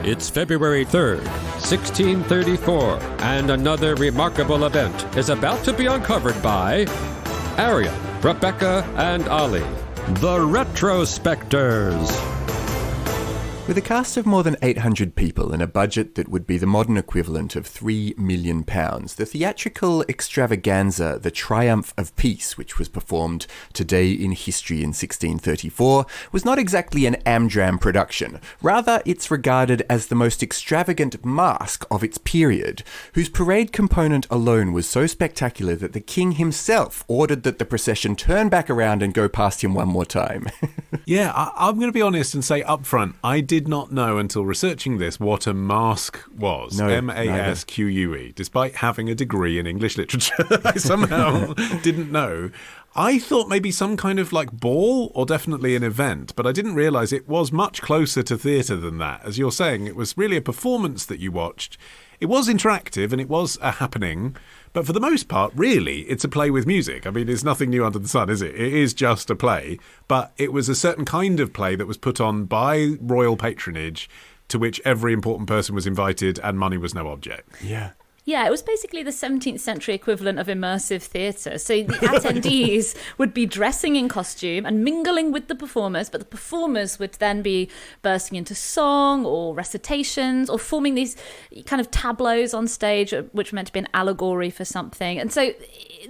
It's February 3rd, 1634, and another remarkable event is about to be uncovered by Arion, Rebecca, and Olly, the Retrospectors. With a cast of more than 800 people and a budget that would be the modern equivalent of £3 million, the theatrical extravaganza The Triumph of Peace, which was performed today in history in 1634, was not exactly an Amdram production. Rather, it's regarded as the most extravagant masque of its period, whose parade component alone was so spectacular that the king himself ordered that the procession turn back around and go past him one more time. Yeah, I'm going to be honest and say up front, I did not know until researching this what a masque was. No, M-A-S-Q-U-E. Despite having a degree in English literature, I somehow didn't know. I thought maybe some kind of like ball or definitely an event, but I didn't realise it was much closer to theatre than that. As you're saying, it was really a performance that you watched. It was interactive and it was a happening, but for the most part, really, it's a play with music. I mean, it's nothing new under the sun, is it? It is just a play, but it was a certain kind of play that was put on by royal patronage to which every important person was invited and money was no object. Yeah. Yeah, it was basically the 17th century equivalent of immersive theatre. So the attendees would be dressing in costume and mingling with the performers, but the performers would then be bursting into song or recitations or forming these kind of tableaux on stage, which were meant to be an allegory for something. And so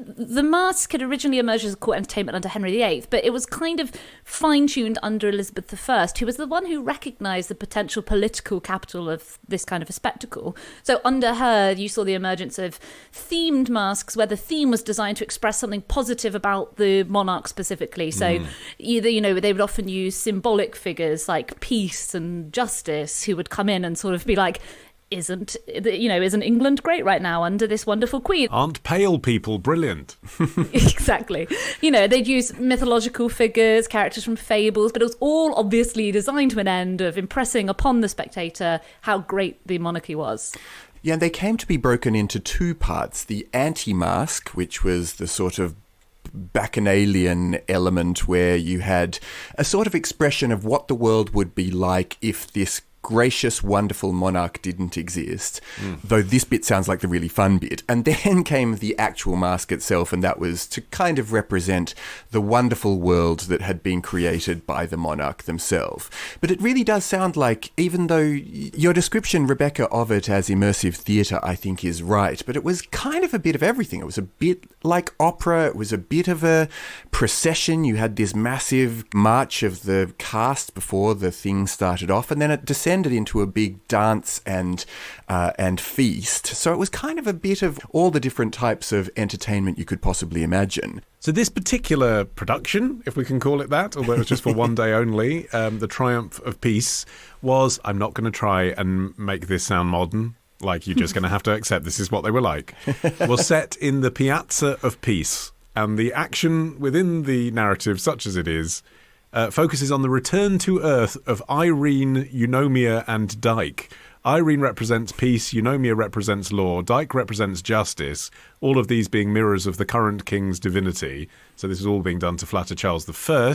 the masque had originally emerged as a court entertainment under Henry VIII, but it was kind of fine-tuned under Elizabeth I, who was the one who recognised the potential political capital of this kind of a spectacle. So under her, you saw the emergence of themed masques where the theme was designed to express something positive about the monarch specifically. So either, they would often use symbolic figures like peace and justice who would come in and sort of be like, isn't England great right now under this wonderful queen? Aren't pale people brilliant? Exactly. They'd use mythological figures, characters from fables, but it was all obviously designed to an end of impressing upon the spectator how great the monarchy was. Yeah, and they came to be broken into two parts. The anti-masque, which was the sort of bacchanalian element where you had a sort of expression of what the world would be like if this gracious, wonderful monarch didn't exist, though this bit sounds like the really fun bit. And then came the actual masque itself, and that was to kind of represent the wonderful world that had been created by the monarch themselves. But it really does sound like, even though your description, Rebecca, of it as immersive theatre, I think is right, but it was kind of a bit of everything. It was a bit like opera, it was a bit of a procession. You had this massive march of the cast before the thing started off, and then it descended into a big dance and feast. So it was kind of a bit of all the different types of entertainment you could possibly imagine. So this particular production, if we can call it that, although it was just for one day only, The Triumph of Peace, was, I'm not going to try and make this sound modern, like you're just going to have to accept this is what they were like, was set in the Piazza of Peace. And the action within the narrative, such as it is, focuses on the return to Earth of Irene, Eunomia, and Dyke. Irene represents peace, Eunomia represents law, Dyke represents justice, all of these being mirrors of the current king's divinity. So this is all being done to flatter Charles I.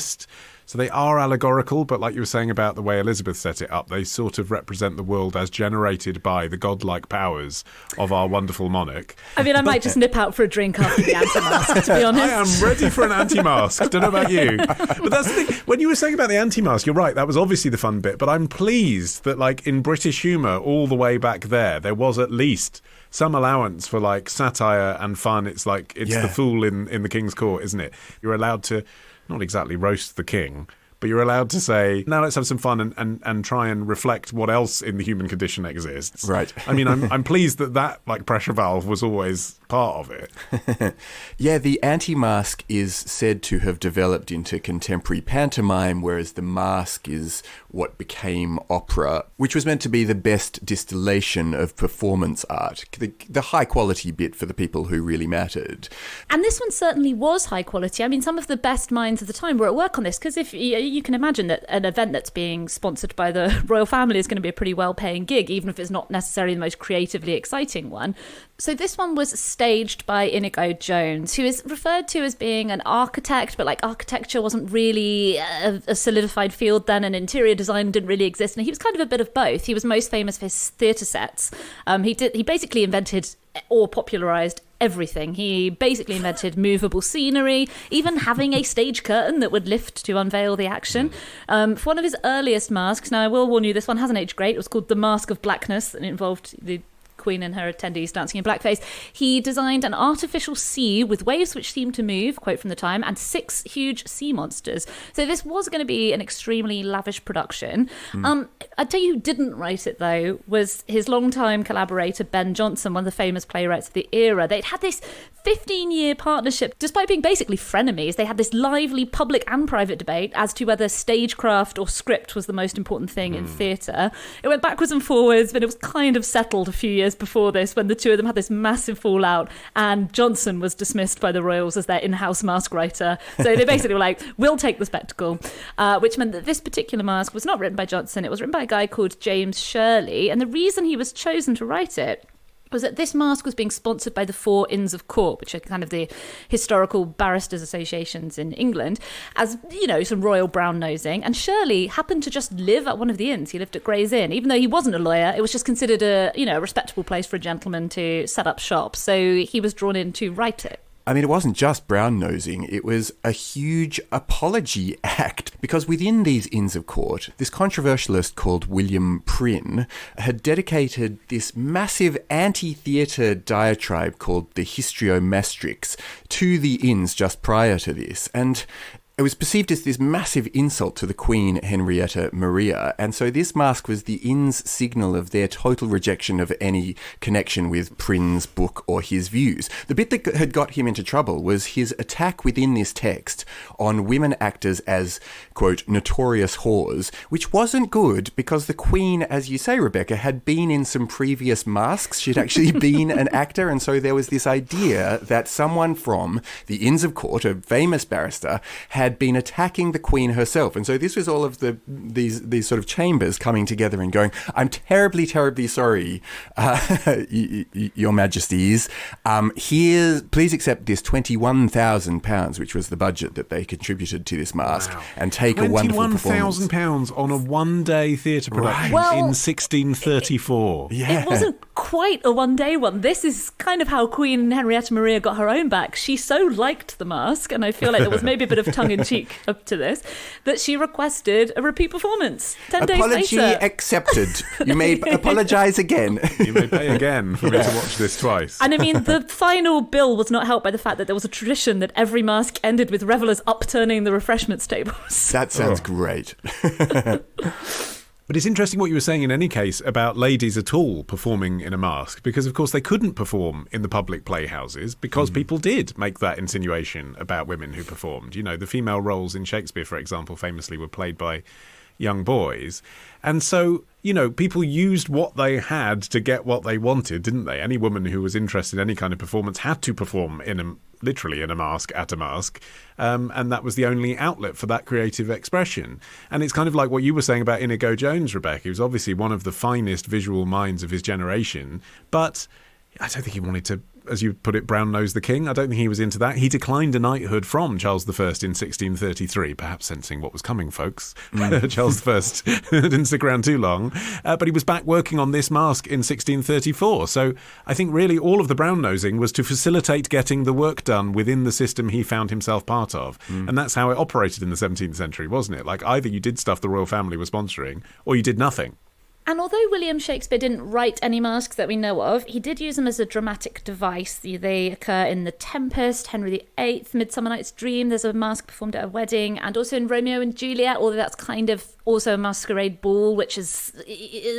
So they are allegorical, but like you were saying about the way Elizabeth set it up, they sort of represent the world as generated by the godlike powers of our wonderful monarch. I mean, I might just nip out for a drink after the anti-masque, to be honest. I am ready for an anti-masque. Don't know about you. But that's the thing. When you were saying about the anti-masque, you're right, that was obviously the fun bit, but I'm pleased that, like, in British humour, all the way back there was at least some allowance for, like, satire and fun. It's like, it's the fool in the king's court, isn't it? You're allowed to not exactly roast the king, but you're allowed to say, now let's have some fun and try and reflect what else in the human condition exists. Right. I mean, I'm pleased that like pressure valve was always part of it. Yeah, the anti-masque is said to have developed into contemporary pantomime, whereas the masque is what became opera, which was meant to be the best distillation of performance art, the high quality bit for the people who really mattered. And this one certainly was high quality. I mean, some of the best minds of the time were at work on this, because if you can imagine that an event that's being sponsored by the royal family is going to be a pretty well-paying gig, even if it's not necessarily the most creatively exciting one. So this one was staged by Inigo Jones, who is referred to as being an architect, but like architecture wasn't really a solidified field then, and interior design didn't really exist. And he was kind of a bit of both. He was most famous for his theatre sets. He basically invented or popularised everything. He basically invented movable scenery, even having a stage curtain that would lift to unveil the action. For one of his earliest masks, now I will warn you, this one hasn't aged great. It was called The Masque of Blackness, and it involved the Queen and her attendees dancing in blackface. He designed an artificial sea with waves which seemed to move, quote from the time, and 6 huge sea monsters. So this was going to be an extremely lavish production. I'd tell you who didn't write it, though, was his longtime collaborator, Ben Jonson, one of the famous playwrights of the era. They'd had this 15-year partnership. Despite being basically frenemies, they had this lively public and private debate as to whether stagecraft or script was the most important thing in theatre. It went backwards and forwards, but it was kind of settled a few years before this when the two of them had this massive fallout, and Jonson was dismissed by the royals as their in-house mask writer. So they basically were like, we'll take the spectacle, which meant that this particular mask was not written by Jonson. It was written by a guy called James Shirley, and the reason he was chosen to write it was that this masque was being sponsored by the 4 Inns of Court, which are kind of the historical barristers' associations in England, as, you know, some royal brown-nosing. And Shirley happened to just live at one of the inns. He lived at Gray's Inn. Even though he wasn't a lawyer, it was just considered a respectable place for a gentleman to set up shop. So he was drawn in to write it. I mean, it wasn't just brown-nosing, it was a huge apology act, because within these Inns of Court, this controversialist called William Prynne had dedicated this massive anti-theatre diatribe called the Histriomastrix to the inns just prior to this, and it was perceived as this massive insult to the Queen Henrietta Maria, and so this masque was the inn's signal of their total rejection of any connection with Prynne's book or his views. The bit that had got him into trouble was his attack within this text on women actors as, quote, notorious whores, which wasn't good because the Queen, as you say, Rebecca, had been in some previous masques. She'd actually been an actor, and so there was this idea that someone from the Inns of Court, a famous barrister, had been attacking the Queen herself. And so this was all of these sort of chambers coming together and going, I'm terribly, terribly sorry, Your Majesties. Here, please accept this £21,000, which was the budget that they contributed to this masque, and take a wonderful performance. £21,000 on a one-day theatre production in 1634. It wasn't quite a one-day one. This is kind of how Queen Henrietta Maria got her own back. She so liked the masque, and I feel like there was maybe a bit of tongue-in-cheek up to this, that she requested a repeat performance 10 days later. Apology accepted. You may apologise again. You may pay again for me to watch this twice. And I mean, the final bill was not helped by the fact that there was a tradition that every masque ended with revellers upturning the refreshments tables. That sounds great. But it's interesting what you were saying in any case about ladies at all performing in a masque, because of course they couldn't perform in the public playhouses because people did make that insinuation about women who performed. You know, the female roles in Shakespeare, for example, famously were played by young boys. And so, you know, people used what they had to get what they wanted, didn't they? Any woman who was interested in any kind of performance had to perform literally in a masque, at a masque, and that was the only outlet for that creative expression. And it's kind of like what you were saying about Inigo Jones, Rebecca. He was obviously one of the finest visual minds of his generation, but I don't think he wanted to, as you put it, brown-nose the king. I don't think he was into that. He declined a knighthood from Charles I in 1633, perhaps sensing what was coming, folks. Charles I didn't stick around too long, but he was back working on this masque in 1634. So I think really all of the brown-nosing was to facilitate getting the work done within the system he found himself part of. And that's how it operated in the 17th century, wasn't it? Like either you did stuff the royal family was sponsoring, or you did nothing. And although William Shakespeare didn't write any masques that we know of, he did use them as a dramatic device. They occur in The Tempest, Henry VIII, Midsummer Night's Dream. There's a masque performed at a wedding, and also in Romeo and Juliet, although that's kind of also a masquerade ball, which is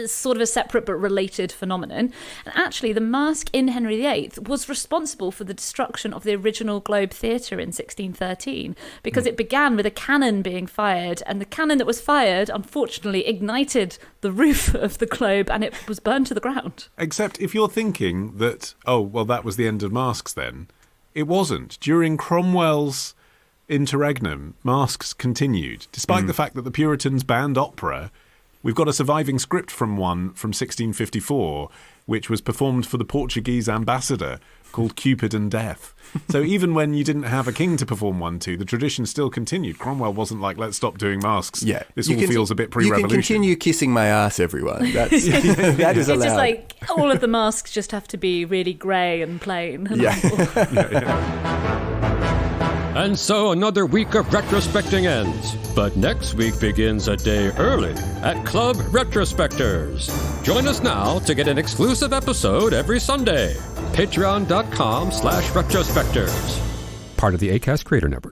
sort of a separate but related phenomenon. And actually, the masque in Henry VIII was responsible for the destruction of the original Globe Theatre in 1613, because it began with a cannon being fired, and the cannon that was fired, unfortunately, ignited the roof of the Globe, and it was burned to the ground. Except if you're thinking that, oh, well, that was the end of masques then. It wasn't. During Cromwell's interregnum, masques continued. Despite the fact that the Puritans banned opera, we've got a surviving script from one from 1654, which was performed for the Portuguese ambassador, called Cupid and Death. So even when you didn't have a king to perform one to, the tradition still continued. Cromwell wasn't like, let's stop doing masks. Yeah. This all feels a bit pre-revolution. You can continue kissing my ass, everyone. That is allowed. It's just like all of the masks just have to be really grey and plain. And And so another week of retrospecting ends. But next week begins a day early at Club Retrospectors. Join us now to get an exclusive episode every Sunday. Patreon.com/retrospectors. Part of the Acast Creator Network.